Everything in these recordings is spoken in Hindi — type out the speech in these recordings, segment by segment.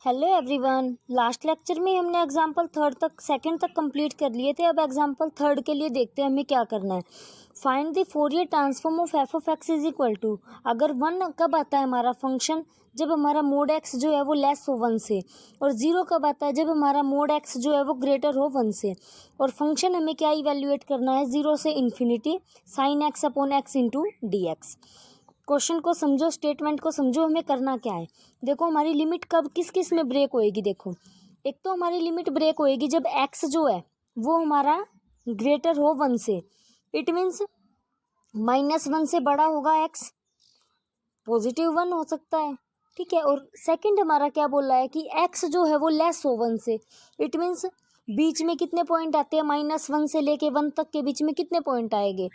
Hello everyone. लास्ट लेक्चर में हमने एग्जाम्पल थर्ड तक सेकंड तक कंप्लीट कर लिए थे। अब एग्जाम्पल थर्ड के लिए देखते हैं हमें क्या करना है। Find the Fourier transform of F of x is equal to, अगर वन कब आता है हमारा फंक्शन, जब हमारा मोड एक्स जो है वो लेस हो वन से, और जीरो कब आता है जब हमारा मोड एक्स जो है वो ग्रेटर हो वन से। और फंक्शन हमें क्या इवेल्युएट करना है, जीरो से infinity sine X upon X into D x. Question को समझो, स्टेटमेंट को समझो, हमें करना क्या है। देखो हमारी लिमिट कब किस किस में ब्रेक होएगी। देखो एक तो हमारी लिमिट ब्रेक होएगी जब एक्स जो है वो हमारा ग्रेटर हो वन से। इट मीन्स -1 से बड़ा होगा एक्स, +1 हो सकता है, ठीक है। और सेकंड हमारा क्या बोल रहा है कि एक्स जो है वो लेस हो वन से। इट मीन्स बीच में कितने पॉइंट आते हैं, -1 से लेके 1 तक के बीच में कितने पॉइंट आएंगे,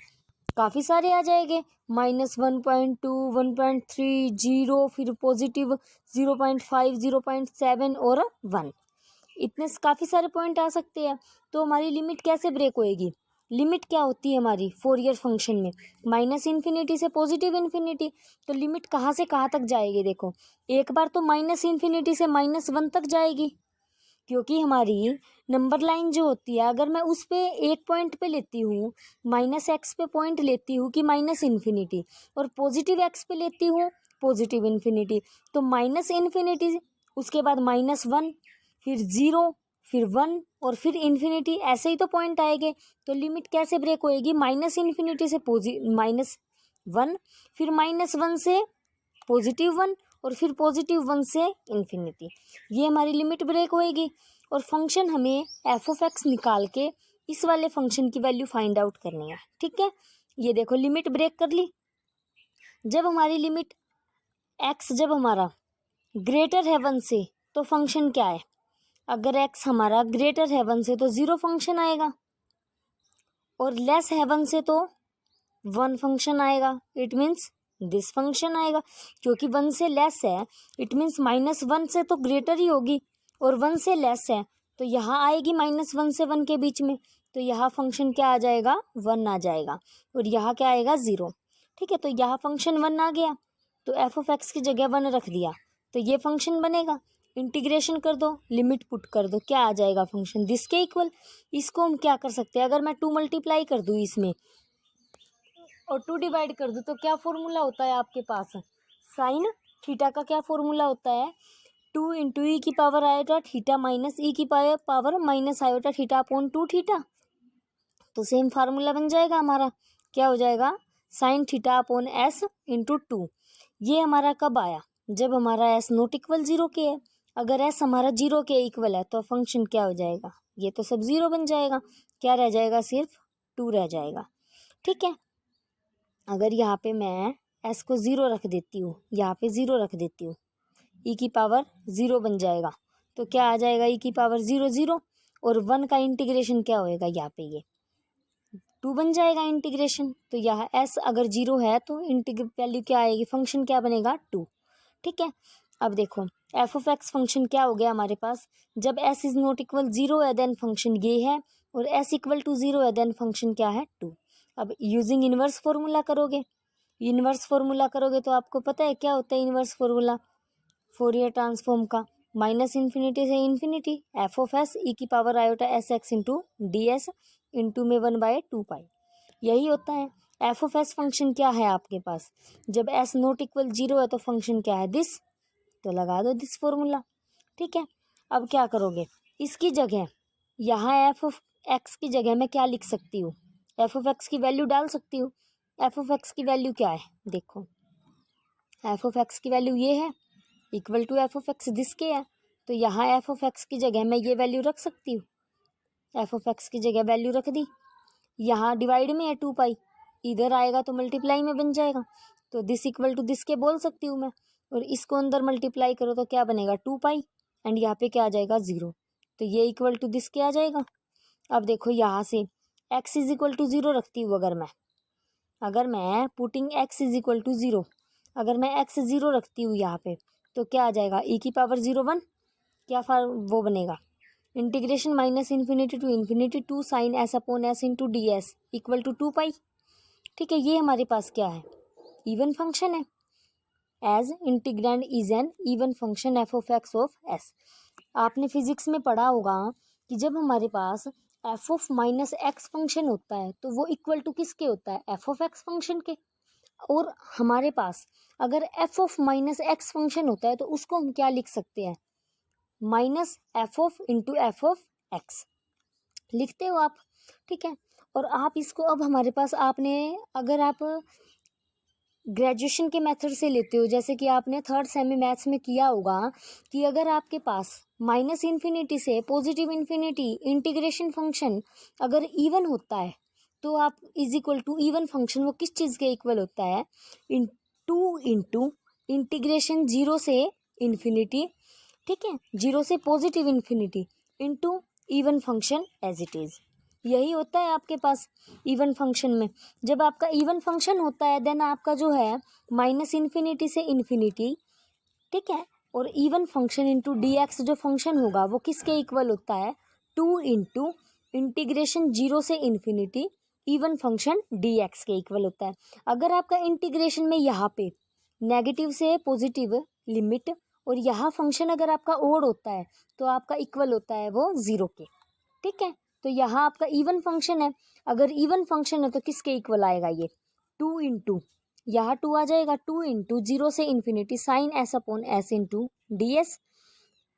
काफ़ी सारे आ जाएंगे। -1.2, 1.3, 0, फिर पॉजिटिव 0.5, 0.7 और 1, इतने काफ़ी सारे पॉइंट आ सकते हैं। तो हमारी लिमिट कैसे ब्रेक होएगी, लिमिट क्या होती है हमारी फोरियर फंक्शन में, -∞ से +∞। तो लिमिट कहाँ से कहाँ तक जाएगी। देखो एक बार तो -∞ से -1 तक जाएगी, क्योंकि हमारी नंबर लाइन जो होती है अगर मैं उस पे एक पॉइंट पे लेती हूँ, -x पे पॉइंट लेती हूँ कि -∞, और +x पे लेती हूँ +∞, तो -∞, उसके बाद -1, फिर 0, फिर 1 और फिर ∞, ऐसे ही तो पॉइंट आएंगे। तो लिमिट कैसे ब्रेक होएगी, -∞ से -1, फिर -1 से +1 और फिर +1 से ∞, ये हमारी लिमिट ब्रेक होएगी। और फंक्शन हमें एफ ऑफ एक्स निकाल के इस वाले फंक्शन की वैल्यू फाइंड आउट करनी है, ठीक है। ये देखो लिमिट ब्रेक कर ली। जब हमारी लिमिट एक्स जब हमारा ग्रेटर है वन से तो फंक्शन क्या है, अगर एक्स हमारा ग्रेटर है वन से तो 0 फंक्शन आएगा, और लेस है वन से तो 1 फंक्शन आएगा। इट मीन्स दिस फंक्शन आएगा, क्योंकि 1 से लेस है, इट मीन्स -1 से तो ग्रेटर ही होगी, और 1 से लेस है तो यहाँ आएगी -1 से 1 के बीच में, तो यहाँ फंक्शन क्या आ जाएगा, 1 आ जाएगा, और यहाँ क्या आएगा, 0, ठीक है। तो यहाँ फंक्शन 1 आ गया, तो एफ ऑफ एक्स की जगह 1 रख दिया, तो ये फंक्शन बनेगा। इंटीग्रेशन कर दो, लिमिट पुट कर दो, क्या आ जाएगा फंक्शन दिस के इक्वल। इसको हम क्या कर सकते हैं, अगर मैं 2 मल्टीप्लाई कर दूँ इसमें और 2 डिवाइड कर दो तो क्या फॉर्मूला होता है आपके पास, साइन थीटा का क्या फॉर्मूला होता है, 2 इंटू ई की पावर आयोटा थीटा माइनस ई की power minus iota theta upon 2 theta. तो सेम फार्मूला बन जाएगा हमारा, क्या हो जाएगा, sine theta upon S into 2। ये हमारा कब आया, जब हमारा एस नॉट इक्वल 0 के है। अगर एस हमारा 0 के इक्वल है तो फंक्शन क्या हो जाएगा, ये तो सब 0 बन जाएगा, क्या रह जाएगा, सिर्फ 2 रह जाएगा, ठीक है। अगर यहाँ पे मैं एस को 0 रख देती हूँ, यहाँ पे 0 रख देती हूँ, ई की पावर 0 बन जाएगा, तो क्या आ जाएगा, ई की पावर 0 0, और 1 का इंटीग्रेशन क्या होएगा, यहाँ पे ये 2 बन जाएगा इंटीग्रेशन। तो यहाँ एस अगर 0 है तो वैल्यू क्या आएगी, फंक्शन क्या बनेगा, 2, ठीक है। अब देखो एफ ऑफ एक्स फंक्शन क्या हो गया हमारे पास, जब एस इज नॉट इक्वल 0 है देन फंक्शन ये है, और एस इक्वल टू 0 है देन फंक्शन क्या है, 2। अब यूजिंग इनवर्स फॉर्मूला करोगे, इनवर्स फॉर्मूला करोगे तो आपको पता है क्या होता है इनवर्स फॉर्मूला फोरियर ट्रांसफॉर्म का, -∞ से ∞, एफ ऑफ एस ई की power iota S x into D S into में 1/2 पाई, यही होता है। एफ ऑफ एस फंक्शन क्या है आपके पास, जब एस नॉट इक्वल 0 है तो फंक्शन क्या है, दिस, तो लगा दो दिस फॉर्मूला, ठीक है। अब क्या करोगे, इसकी जगह यहाँ एफ ऑफ एक्स की जगह मैं क्या लिख सकती हूँ, एफ ऑफ एक्स की वैल्यू डाल सकती हूँ। एफ ऑफ एक्स की वैल्यू क्या है, देखो एफ ऑफ एक्स की वैल्यू ये है, equal to F of X this के है, तो यहाँ एफ ऑफ एक्स की जगह मैं ये वैल्यू रख सकती हूँ, एफ ऑफ एक्स की जगह वैल्यू रख दी। यहाँ डिवाइड में है 2 पाई, इधर आएगा तो मल्टीप्लाई में बन जाएगा, तो दिस इक्वल टू दिस के बोल सकती हूँ मैं, और इसको अंदर मल्टीप्लाई करो तो क्या बनेगा, 2 पाई, एंड यहाँ पे क्या आ जाएगा, 0, तो ये इक्वल टू दिस के आ जाएगा। अब देखो यहाँ से एक्स इज इक्वल टू 0 रखती हूँ, अगर मैं putting X is equal to 0, अगर मैं एक्स 0 रखती हूँ यहाँ पे तो क्या आ जाएगा, ई की पावर 0 1, क्या वो बनेगा, integration -∞ to ∞ 2 sine S upon S into D s equal to 2 pi, ठीक है। ये हमारे पास क्या है, इवन फंक्शन है। As integrand is an even function f of x of s. आपने फिजिक्स में पढ़ा होगा कि जब हमारे पास f of minus x function होता है तो वो इक्वल टू किसके होता है, एफ ऑफ एक्स फंक्शन के। और हमारे पास अगर F of minus x function होता है तो उसको हम क्या लिख सकते हैं, minus F of into F of x लिखते हो आप, ठीक है। और आप इसको अब हमारे पास आपने अगर आप ग्रेजुएशन के मेथड से लेते हो, जैसे कि आपने थर्ड सेमी मैथ्स में किया होगा कि अगर आपके पास माइनस इन्फिनिटी से पॉजिटिव इन्फिनिटी इंटीग्रेशन फंक्शन अगर इवन होता है तो आप is equal to even function वो किस चीज़ के इक्वल होता है, टू इंटू इंटीग्रेशन जीरो से इन्फिनिटी, ठीक है, जीरो से positive infinity into even function as it is. यही होता है आपके पास इवन फंक्शन में। जब आपका इवन फंक्शन होता है देन आपका जो है माइनस इन्फिनिटी से इन्फिनिटी, ठीक है, और even function into D x जो फंक्शन होगा वो किसके इक्वल होता है, टू इंटू इंटीग्रेशन जीरो से infinity even function D x के इक्वल होता है। अगर आपका इंटीग्रेशन में यहाँ पे नेगेटिव से पॉजिटिव लिमिट और यहाँ फंक्शन अगर आपका ओड होता है तो आपका इक्वल होता है वो जीरो के, ठीक है। तो यहाँ आपका इवन फंक्शन है, अगर इवन फंक्शन है तो किसके इक्वल आएगा, ये टू इंटू यहाँ टू आ जाएगा, टू इंटू जीरो से infinity sine S upon S into D S.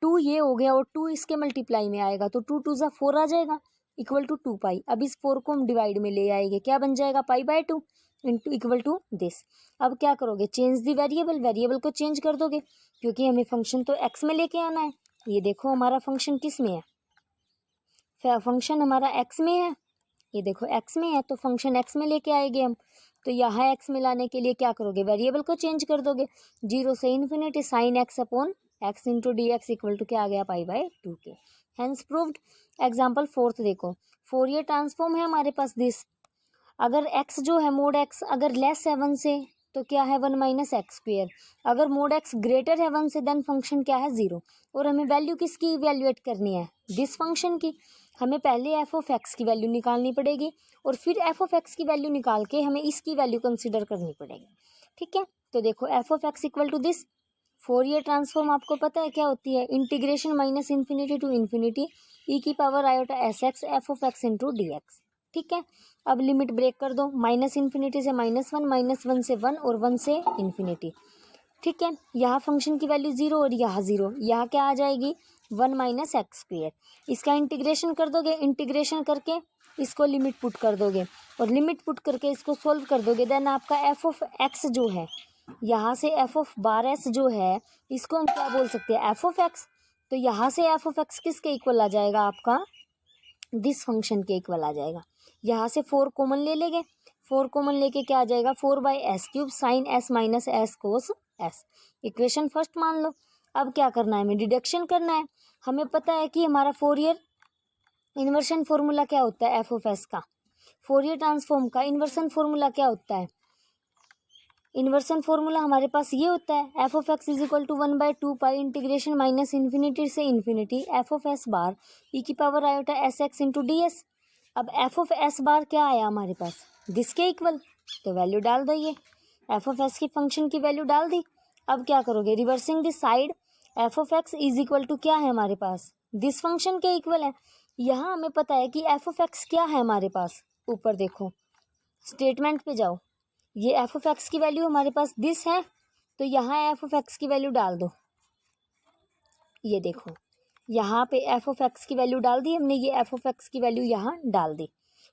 Two ये हो गया और टू इसके मल्टीप्लाई में आएगा तो टू टू ज़ा फोर आ जाएगा इक्वल टू टू पाई। अब इस फोर को हम डिवाइड में ले आएंगे, क्या बन जाएगा, pi by two into equal to this. अब क्या करोगे, चेंज दी वेरिएबल, वेरिएबल को चेंज कर दोगे क्योंकि हमें फंक्शन तो एक्स में लेके आना है। ये देखो हमारा फंक्शन किस में है, फंक्शन हमारा एक्स में है, ये देखो एक्स में है तो फंक्शन एक्स में लेके आएंगे हम। तो यहाँ एक्स में लाने के लिए क्या करोगे, वेरिएबल को चेंज कर दोगे, जीरो से infinity sine X upon X into D X equal to क्या आ गया, पाई बाय टू के। Hence proved. एग्जाम्पल फोर्थ देखो, फोरियर ट्रांसफॉर्म है हमारे पास दिस। अगर एक्स जो है मोड एक्स अगर लेस है वन से तो क्या है, वन माइनस एक्स स्क्वेयर। अगर मोड एक्स ग्रेटर है वन से देन फंक्शन क्या है, जीरो। और हमें वैल्यू किसकी इवेल्युएट करनी है, दिस फंक्शन की। हमें पहले एफ ऑफ एक्स की वैल्यू निकालनी पड़ेगी और फिर एफ ऑफ एक्स की वैल्यू निकाल के हमें इसकी वैल्यू कंसिडर करनी पड़ेगी, ठीक है। तो देखो F of x equal to this, Fourier transform आपको पता है क्या होती है, integration minus infinity to infinity e की power iota S x F of x into D x, ठीक है। अब लिमिट ब्रेक कर दो, माइनस इन्फिनिटी से माइनस वन से वन और वन से इन्फिनिटी, ठीक है। यहाँ फंक्शन की वैल्यू जीरो और यहाँ जीरो, यहाँ क्या आ जाएगी, वन माइनस एक्स स्क्वेयर। इसका इंटीग्रेशन कर दोगे, इंटीग्रेशन करके इसको लिमिट पुट कर दोगे और लिमिट पुट करके इसको सोल्व कर दोगे देन आपका एफ ऑफ एक्स जो है, यहाँ से एफ ऑफ बार एस जो है इसको हम क्या बोल सकते हैं, एफ ऑफ एक्स। तो यहाँ से एफ ऑफ एक्स किसके इक्वल आ जाएगा, आपका दिस फंक्शन के इक्वल आ जाएगा। यहाँ से फोर कॉमन ले लेंगे, फोर कॉमन लेके क्या आ जाएगा, four by S cube sign S minus S cos S. Equation first मान लो। अब क्या करना है, हमें डिडक्शन करना है। हमें पता है कि हमारा फोरियर इन्वर्शन फॉर्मूला क्या होता है, एफ ऑफ एस का, फोरियर ट्रांसफॉर्म का इन्वर्सन फॉर्मूला क्या होता है, इन्वर्सन फॉर्मूला हमारे पास ये होता है, F of x is equal to one by two pi integration minus infinity से infinity F of S bar E की power iota S x into D S. अब एफ ऑफ एस बार क्या आया हमारे पास, दिस के इक्वल, तो वैल्यू डाल दो, ये एफ ऑफ एस की फंक्शन की वैल्यू डाल दी। अब क्या करोगे, reversing this side, F of x is equal to क्या है हमारे पास, दिस फंक्शन के इक्वल है। यहाँ हमें पता है कि एफ ऑफ एक्स क्या है हमारे पास, ऊपर देखो स्टेटमेंट पे जाओ, ये एफ ऑफ एक्स की वैल्यू हमारे पास दिस है तो यहाँ एफ ऑफ एक्स की वैल्यू डाल दो। ये देखो यहाँ पे एफ ऑफ एक्स की वैल्यू डाल दी हमने, ये एफ ऑफ एक्स की वैल्यू यहाँ डाल दी,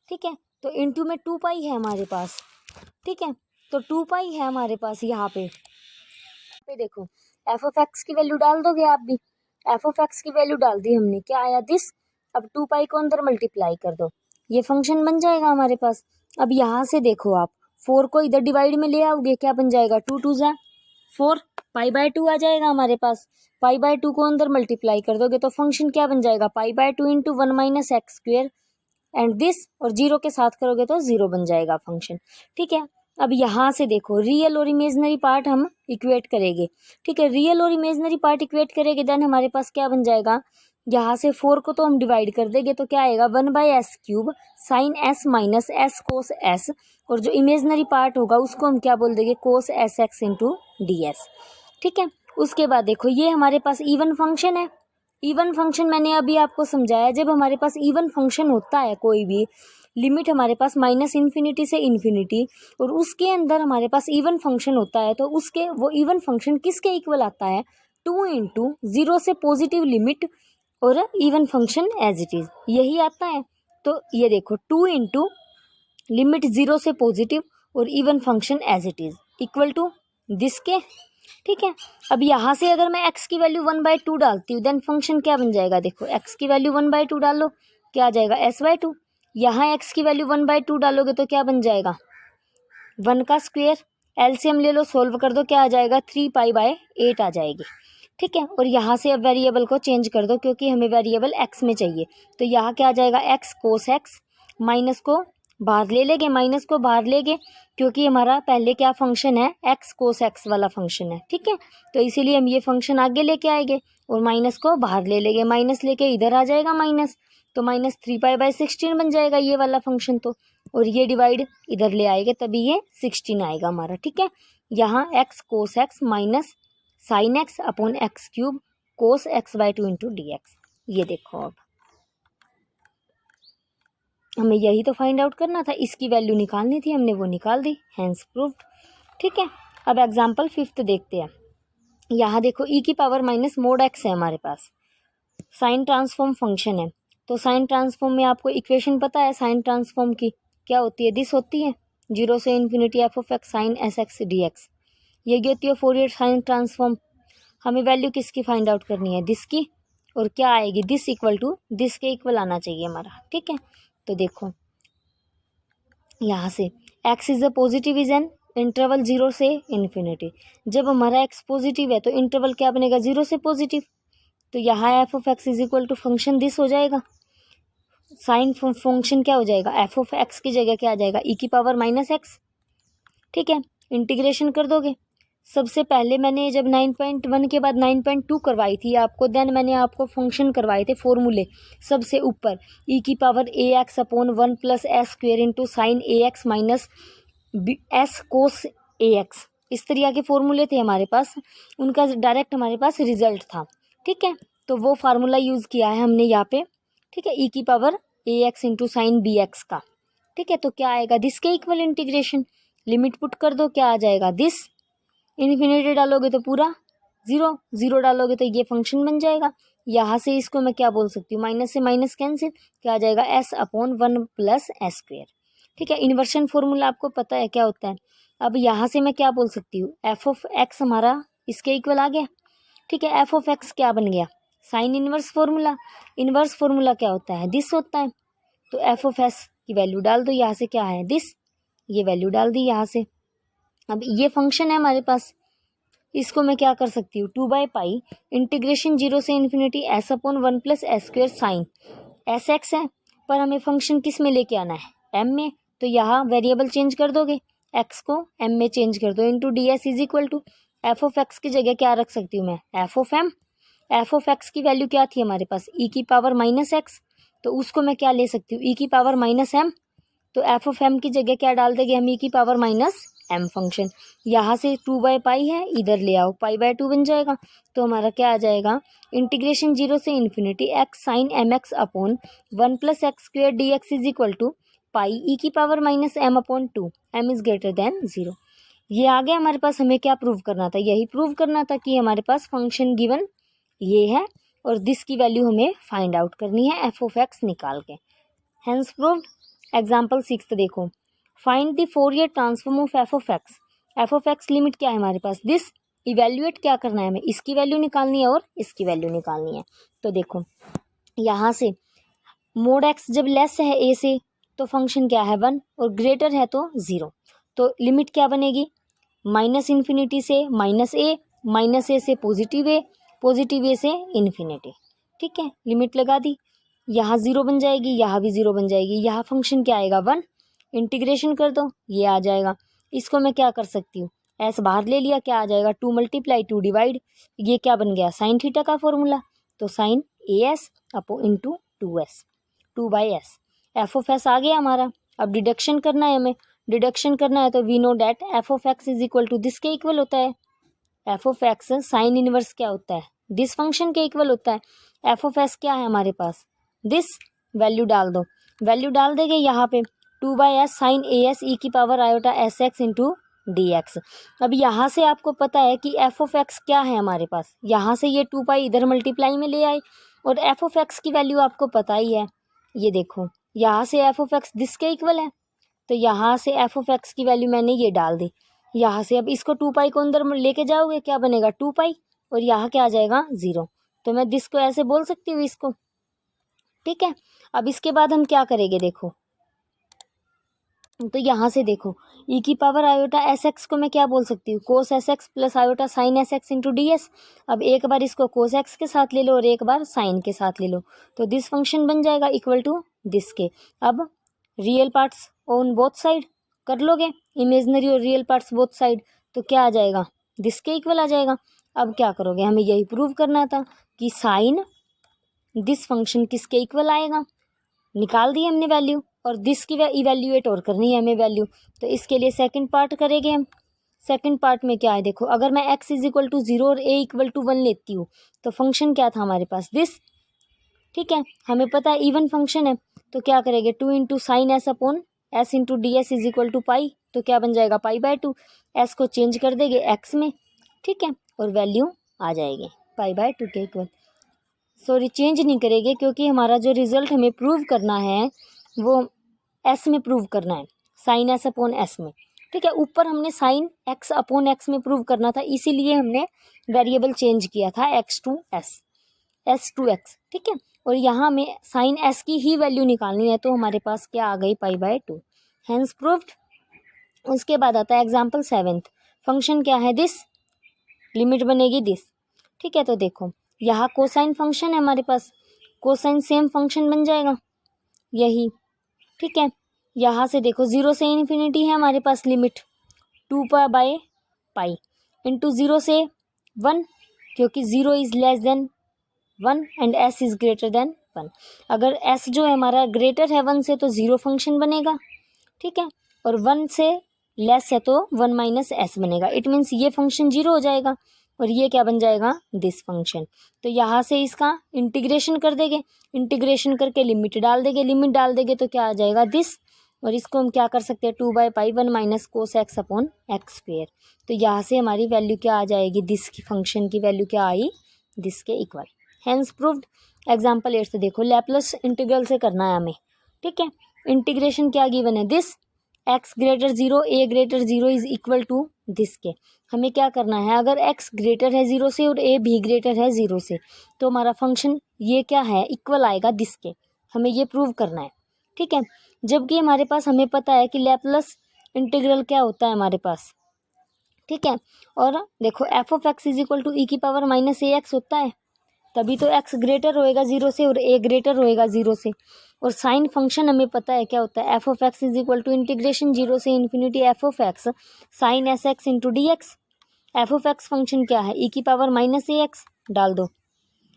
ठीक है। तो इनटू में टू पाई है हमारे पास, ठीक है, तो टू पाई है हमारे पास यहाँ पे देखो एफ ऑफ एक्स की वैल्यू डाल दोगे आप भी, एफ ऑफ एक्स की वैल्यू डाल दी हमने, क्या आया दिस। अब टू पाई को अंदर मल्टीप्लाई कर दो, ये फंक्शन बन जाएगा हमारे पास। अब यहाँ से देखो आप फोर को इधर डिवाइड में ले आओगे, क्या बन जाएगा, टू टू ज़ा फोर, पाई बाय टू आ जाएगा हमारे पास। पाई बाय टू को अंदर मल्टीप्लाई कर दोगे तो फंक्शन क्या बन जाएगा, pi by two into one minus X square and this, और जीरो के साथ करोगे तो जीरो बन जाएगा फंक्शन, ठीक है। अब यहाँ से देखो रियल और इमेजनरी पार्ट हम इक्वेट करेंगे, ठीक है। रियल और इमेजनरी पार्ट इक्वेट करेंगे देन हमारे पास क्या बन जाएगा, यहाँ से 4 को तो हम डिवाइड कर देंगे तो क्या आएगा 1/s³ sine s minus s cos s, और जो इमेजनरी पार्ट होगा उसको हम क्या बोल देंगे कोस sx इंटू ds, ठीक है। उसके बाद देखो ये हमारे पास इवन फंक्शन है। इवन फंक्शन मैंने अभी आपको समझाया, जब हमारे पास इवन फंक्शन होता है कोई भी, लिमिट हमारे पास -∞ से इन्फिनिटी, और उसके अंदर हमारे पास इवन फंक्शन होता है, तो उसके वो इवन फंक्शन किसके इक्वल आता है 2 इंटू 0 से पॉजिटिव लिमिट और even function as it is, यही आता है। तो ये देखो 2 इंटू लिमिट 0 से पॉजिटिव और even function as it is equal to this के, ठीक है। अब यहाँ से अगर मैं x की वैल्यू 1/2 डालती हूँ देन फंक्शन क्या बन जाएगा, देखो x की वैल्यू 1/2 डालो क्या आ जाएगा s/2, यहाँ x की वैल्यू 1/2 डालोगे तो क्या बन जाएगा 1 का स्क्वायर, एलसीएम ले लो सोल्व कर दो क्या आ जाएगा 3π/8 आ जाएगी, ठीक है। और यहाँ से अब वेरिएबल को चेंज कर दो क्योंकि हमें वेरिएबल x में चाहिए, तो यहाँ क्या आ जाएगा x कोस x, माइनस को बाहर ले लेंगे, माइनस को बाहर लेंगे क्योंकि हमारा पहले क्या फंक्शन है x कोस x वाला फंक्शन है, ठीक है। तो इसीलिए हम ये फंक्शन आगे लेके आएंगे और माइनस को बाहर ले लेंगे, माइनस लेके इधर आ जाएगा माइनस, तो -3π/16 बन जाएगा ये वाला फंक्शन, तो और ये डिवाइड इधर ले आएंगे तभी ये 16 आएगा हमारा, ठीक है। यहाँ x cos x minus sine x upon x³ cos x/2 into dx, ये देखो अब हमें यही तो फाइंड आउट करना था, इसकी वैल्यू निकालनी थी, हमने वो निकाल दी, हैंस प्रूव्ड, ठीक है। अब एग्जाम्पल 5 देखते हैं। यहाँ देखो e की पावर माइनस मोड x है हमारे पास, साइन ट्रांसफॉर्म फंक्शन है, तो साइन ट्रांसफॉर्म में आपको इक्वेशन पता है साइन ट्रांसफॉर्म की क्या होती है, दिस होती है 0 से infinity f(x) sign sx dx, ये होती है फोरियर साइन ट्रांसफॉर्म। हमें वैल्यू किसकी फाइंड आउट करनी है, दिस की, और क्या आएगी दिस इक्वल टू दिस के इक्वल आना चाहिए हमारा, ठीक है। तो देखो यहाँ से x is a positive is an interval 0 से इन्फिनिटी, जब हमारा x पॉजिटिव है तो इंटरवल क्या बनेगा 0 से पॉजिटिव, तो यहाँ f(x) is equal to function this हो जाएगा, साइन फंक्शन क्या हो जाएगा f(x) की जगह क्या आ जाएगा e की पावर -x, ठीक है। इंटीग्रेशन कर दोगे, सबसे पहले मैंने जब 9.1 के बाद 9.2 करवाई थी आपको, देन मैंने आपको फंक्शन करवाए थे फॉर्मूले, सबसे ऊपर e की power ax upon 1 + s² into sine ax minus s कोस ax, इस तरह के फॉर्मूले थे हमारे पास, उनका डायरेक्ट हमारे पास रिजल्ट था, ठीक है। तो वो फार्मूला यूज़ किया है हमने यहाँ पे, ठीक है, e की power ax into sine bx का, ठीक है। तो क्या आएगा दिस के इक्वल इंटीग्रेशन, लिमिट पुट कर दो क्या आ जाएगा दिस, इन्फिनिटी डालोगे तो पूरा 0, 0 डालोगे तो ये फंक्शन बन जाएगा। यहाँ से इसको मैं क्या बोल सकती हूँ, माइनस से माइनस कैंसिल, क्या आ जाएगा s अपॉन 1 + s², ठीक है। इन्वर्शन फॉर्मूला आपको पता है क्या होता है। अब यहाँ से मैं क्या बोल सकती हूँ f(x) हमारा इसके इक्वल आ गया, ठीक है। f(x) क्या बन गया sine inverse formula, inverse formula क्या होता है दिस होता है, तो f(s) की वैल्यू डाल दो, यहाँ से क्या है दिस, ये वैल्यू डाल दी यहाँ से। अब ये फंक्शन है हमारे पास, इसको मैं क्या कर सकती हूँ 2/π इंटीग्रेशन 0 से infinity s upon 1 + s² sine sx है, पर हमें फंक्शन किस में लेके आना है m में, तो यहाँ वेरिएबल चेंज कर दोगे, x को m में चेंज कर दो into ds is equal to f(x) की जगह क्या रख सकती हूँ मैं f(m), f(x) की वैल्यू क्या थी हमारे पास e की पावर -x, तो उसको मैं क्या ले सकती हूँ e की पावर -m, तो f(m) की जगह क्या डाल देंगे हम e की पावर -m फंक्शन, यहाँ से 2/π है इधर ले आओ π/2 बन जाएगा, तो हमारा क्या आ जाएगा इंटीग्रेशन 0 से infinity x sine mx upon 1 + x² dx is equal to pi e की power -m upon 2, m is greater than 0। ये आ गया हमारे पास, हमें क्या प्रूव करना था, यही प्रूव करना था कि हमारे पास फंक्शन गिवन ये है और दिस की वैल्यू हमें फाइंड आउट करनी है f(x) निकाल के, हैंस प्रूव्ड। एग्जाम्पल 6 देखो, find the Fourier transform of f(x), f(x) limit क्या है हमारे पास दिस, इवेल्युएट क्या करना है हमें, इसकी वैल्यू निकालनी है और इसकी वैल्यू निकालनी है। तो देखो यहाँ से मोड x जब लेस है a से तो फंक्शन क्या है 1 और ग्रेटर है तो 0, तो लिमिट क्या बनेगी -∞ से -a, -a से पॉजिटिव a से इन्फिनिटी, ठीक है। लिमिट लगा दी, यहाँ 0 बन जाएगी, यहाँ भी 0 बन जाएगी, यहाँ फंक्शन क्या आएगा 1, इंटीग्रेशन कर दो ये आ जाएगा, इसको मैं क्या कर सकती हूँ, एस बाहर ले लिया, क्या आ जाएगा 2 × 2 डिवाइड, ये क्या बन गया साइन थीटा का फॉर्मूला, तो sine a s upon into 2s 2/s। F of s आ गया हमारा। अब डिडक्शन करना है हमें, डिडक्शन करना है तो we know that F of x is equal to this के इक्वल होता है। F of X sine inverse क्या होता है, दिस फंक्शन के इक्वल होता है। एफ ऑफ एस क्या है हमारे पास, दिस, वैल्यू डाल दो, वैल्यू डाल देंगे यहाँ पे 2/s sign a S E की power iota S x into D x. अब यहाँ से आपको पता है कि एफ ऑफ एक्स क्या है हमारे पास, यहाँ से ये 2 पाई इधर मल्टीप्लाई में ले आए और एफ ऑफ एक्स की वैल्यू आपको पता ही है, ये देखो यहाँ से एफ ऑफ एक्स दिस के इक्वल है, तो यहाँ से एफ ऑफ एक्स की वैल्यू मैंने ये डाल दी यहाँ से। अब इसको 2 पाई को अंदर लेके जाओगे, क्या बनेगा 2 पाई, और यहाँ क्या आ जाएगा 0, तो मैं दिस को ऐसे बोल सकती हूँ इसको, ठीक है। अब इसके बाद हम क्या करेंगे देखो, तो यहाँ से देखो ई की पावर आयोटा एस एक्स को मैं क्या बोल सकती हूँ, cos s x plus iota sine S x into D S. अब एक बार इसको कोस एक्स के साथ ले लो और एक बार साइन के साथ ले लो, तो दिस फंक्शन बन जाएगा इक्वल टू दिस के। अब real parts on both side कर लोगे, इमेजनरी और रियल पार्ट्स बोथ साइड, तो क्या आ जाएगा दिस के इक्वल आ जाएगा। अब क्या करोगे, हमें यही प्रूव करना था कि साइन दिस फंक्शन किसके इक्वल आएगा, निकाल दी हमने वैल्यू, और दिस की इवैल्यूएट और करनी है हमें वैल्यू, तो इसके लिए सेकंड पार्ट करेंगे हम। सेकंड पार्ट में क्या है देखो, अगर मैं x इज इक्वल टू 0 और a इक्वल टू 1 लेती हूँ तो फंक्शन क्या था हमारे पास दिस, ठीक है, हमें पता है इवन फंक्शन है, तो क्या करेंगे 2 into sine S upon S into D s is equal to pi, तो क्या बन जाएगा पाई/2, एस को चेंज कर देंगे एक्स में, ठीक है, और वैल्यू आ जाएगी पाई/2 के इक्वल। सॉरी चेंज नहीं करेंगे क्योंकि हमारा जो रिजल्ट हमें प्रूव करना है वो एस में प्रूव करना है, साइन एस अपॉन एस में, ठीक है। ऊपर हमने साइन एक्स अपॉन एक्स में प्रूव करना था, इसीलिए हमने वेरिएबल चेंज किया था एक्स टू एक्स, ठीक है। और यहाँ हमें साइन एस की ही वैल्यू निकालनी है, तो हमारे पास क्या आ गई पाई/2, हैंस प्रूव्ड। उसके बाद आता है एग्जाम्पल 7th, फंक्शन क्या है दिस, लिमिट बनेगी दिस, ठीक है। तो देखो यहाँ कोसाइन फंक्शन है हमारे पास, कोसाइन सेम फंक्शन बन जाएगा यही, ठीक है। यहाँ से देखो 0 से इन्फिनिटी है हमारे पास लिमिट 2π/पाई इंटू 0 से 1, क्योंकि 0 is less than 1 and s is greater then 1। अगर s जो है हमारा ग्रेटर है 1 से तो 0 फंक्शन बनेगा, ठीक है, और 1 से लेस है तो 1 माइनस s बनेगा, इट मीन्स ये फंक्शन 0 हो जाएगा और ये क्या बन जाएगा दिस फंक्शन। तो यहाँ से इसका इंटीग्रेशन कर देंगे, इंटीग्रेशन करके लिमिट डाल देंगे, लिमिट डाल देंगे तो क्या आ जाएगा दिस, और इसको हम क्या कर सकते हैं 2/पाई 1 minus cos x upon x square. तो यहाँ से हमारी वैल्यू क्या आ जाएगी, दिस की फंक्शन की वैल्यू क्या आई दिस के इक्वल, हैंस प्रूव्ड। एग्जाम्पल 8 देखो, लैपलेस इंटीग्रल से करना है हमें, ठीक है। इंटीग्रेशन क्या गिवन है this, x greater 0 a greater 0 is equal to this के। हमें क्या करना है, अगर x ग्रेटर है 0 से और a भी ग्रेटर है 0 से तो हमारा फंक्शन ये क्या है इक्वल आएगा दिस के, हमें ये प्रूव करना है, ठीक है। जबकि हमारे पास हमें पता है कि लैपलेस इंटीग्रल क्या होता है हमारे पास, ठीक है। और देखो F of x is equal to e की पावर माइनस ए एक्स होता है, तभी तो x ग्रेटर होएगा 0 से और a ग्रेटर होएगा 0 से। और साइन फंक्शन हमें पता है क्या होता है, F of x is equal to integration 0 से infinity F of X sine S x into D X. F of X function क्या है, ई की पावर माइनस ए एक्स डाल दो,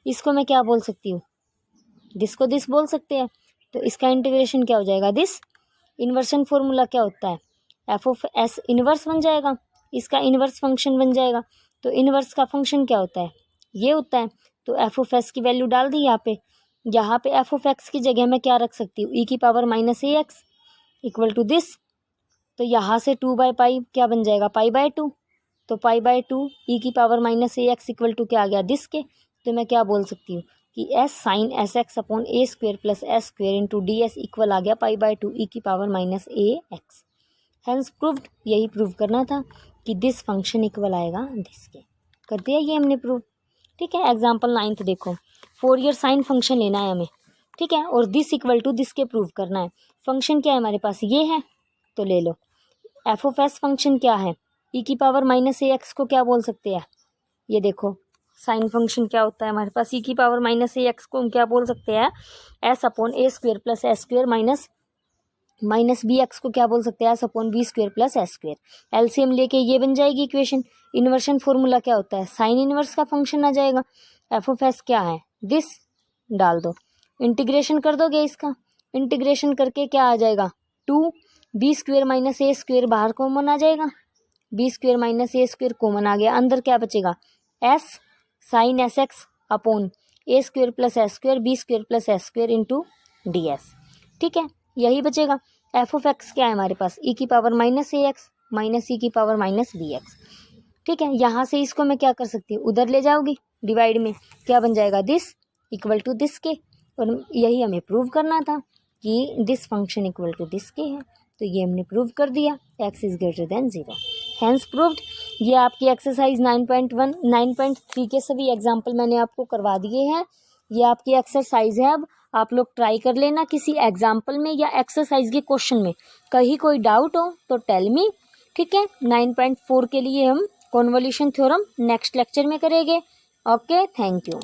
इसको मैं क्या बोल सकती हूँ, दिस को दिस बोल सकते हैं, तो इसका इंटीग्रेशन क्या हो जाएगा दिस। इन्वर्सन फॉर्मूला क्या होता है, एफ ऑफ एस इन्वर्स बन जाएगा, इसका इन्वर्स फंक्शन बन जाएगा। तो इन्वर्स का फंक्शन क्या होता है, ये होता है। तो एफ ऑफ एस की वैल्यू डाल दी यहाँ पे एफ ऑफ एक्स की जगह मैं क्या रख सकती हूँ, ई की power minus A X equal to this. तो यहाँ से 2/पाई क्या बन जाएगा पाई/2, तो पाई/2 ई की power minus A X equal to क्या आ गया दिस के। तो मैं क्या बोल सकती हूँ कि s sine S x upon a square plus S square into D s equal आ गया पाई/2 ई की पावर माइनस ए एक्स। हैंस प्रूव्ड, यही प्रूव करना था कि दिस फंक्शन इक्वल आएगा दिस के, कर दिया ये हमने प्रूव, ठीक है। एग्जाम्पल 9 देखो, फोरियर साइन फंक्शन लेना है हमें, ठीक है, और दिस इक्वल टू दिस के प्रूव करना है। फंक्शन क्या है हमारे पास, ये है, तो ले लो। एफ ऑफ एस फंक्शन क्या है, ई की पावर माइनस ए एक्स को क्या बोल सकते हैं, ये देखो साइन फंक्शन क्या होता है हमारे पास, ई की पावर माइनस ए एक्स को हम क्या बोल सकते हैं s upon a square plus S square minus minus b x को क्या बोल सकते हैं, s upon b square plus S square. LCM लेके ये बन जाएगी इक्वेशन। इन्वर्शन फॉर्मूला क्या होता है, साइन इनवर्स का फंक्शन आ जाएगा। एफ ऑफ एस क्या है, दिस डाल दो, इंटीग्रेशन कर दोगे इसका, इंटीग्रेशन करके क्या आ जाएगा, 2b² माइनस ए स्क्वेयर बाहर कॉमन आ जाएगा, b² minus A square common आ गया, अंदर क्या बचेगा, s sine S x upon a² plus S square b² plus S square into D S. ठीक है, यही बचेगा। एफ ऑफ एक्स क्या है हमारे पास, e की पावर माइनस ए एक्स माइनस e की पावर माइनस बी एक्स। ठीक है, यहाँ से इसको मैं क्या कर सकती हूँ, उधर ले जाओगी डिवाइड में, क्या बन जाएगा, दिस इक्वल टू दिस के। और यही हमें प्रूव करना था कि this function equal to this के है, तो ये हमने प्रूव कर दिया, x is greater than 0, hence proved. ये आपकी एक्सरसाइज 9.1 9.3 के सभी एग्जाम्पल मैंने आपको करवा दिए हैं। ये आपकी एक्सरसाइज है, अब आप लोग ट्राई कर लेना किसी एग्जाम्पल में या एक्सरसाइज के क्वेश्चन में, कहीं कोई डाउट हो तो टेल मी। ठीक है, 9.4 के लिए हम कॉन्वोल्यूशन थ्योरम नेक्स्ट लेक्चर में करेंगे। Okay, thank you.